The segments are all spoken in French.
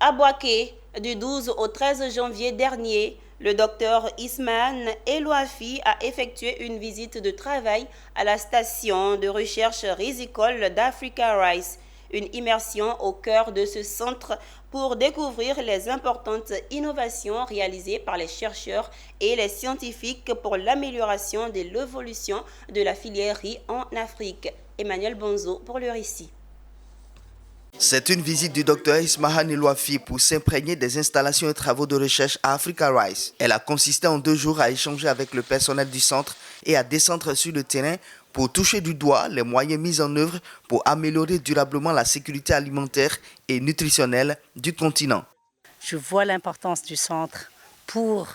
À Boaké, du 12 au 13 janvier dernier, le docteur Ismahan Elouafi a effectué une visite de travail à la station de recherche risicole d'Africa Rice, une immersion au cœur de ce centre pour découvrir les importantes innovations réalisées par les chercheurs et les scientifiques pour l'amélioration de l'évolution de la filière riz en Afrique. Emmanuel Bonzo pour le récit. C'est une visite du docteur Ismahan Elouafi pour s'imprégner des installations et travaux de recherche à Africa Rice. Elle a consisté en 2 jours à échanger avec le personnel du centre et à descendre sur le terrain pour toucher du doigt les moyens mis en œuvre pour améliorer durablement la sécurité alimentaire et nutritionnelle du continent. Je vois l'importance du centre pour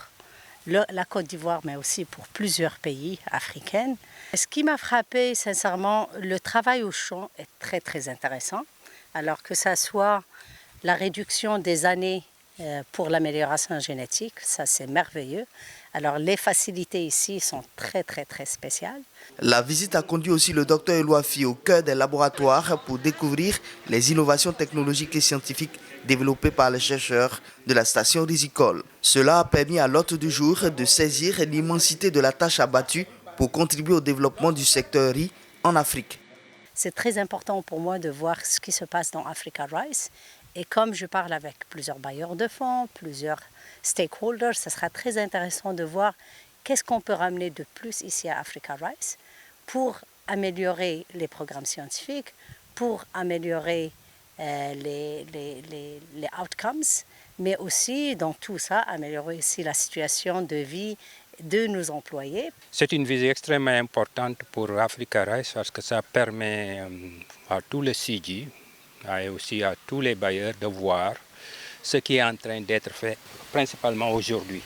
la Côte d'Ivoire, mais aussi pour plusieurs pays africains. Ce qui m'a frappé, sincèrement, le travail au champ est très très intéressant. Alors que ça soit la réduction des années pour l'amélioration génétique, ça c'est merveilleux. Alors les facilités ici sont très très très spéciales. La visite a conduit aussi le docteur Elouafi au cœur des laboratoires pour découvrir les innovations technologiques et scientifiques développées par les chercheurs de la station risicole. Cela a permis à l'hôte du jour de saisir l'immensité de la tâche abattue pour contribuer au développement du secteur riz en Afrique. C'est très important pour moi de voir ce qui se passe dans Africa Rice. Et comme je parle avec plusieurs bailleurs de fonds, plusieurs stakeholders, ce sera très intéressant de voir qu'est-ce qu'on peut ramener de plus ici à Africa Rice pour améliorer les programmes scientifiques, pour améliorer les outcomes, mais aussi dans tout ça, améliorer aussi la situation de vie de nos employés. C'est une visite extrêmement importante pour Africa Rice parce que ça permet à tous les CG et aussi à tous les bailleurs de voir ce qui est en train d'être fait, principalement aujourd'hui.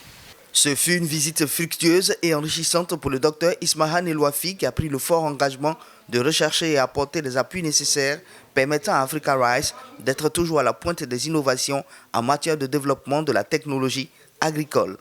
Ce fut une visite fructueuse et enrichissante pour le docteur Ismahan Elouafi qui a pris le fort engagement de rechercher et apporter les appuis nécessaires permettant à Africa Rice d'être toujours à la pointe des innovations en matière de développement de la technologie agricole.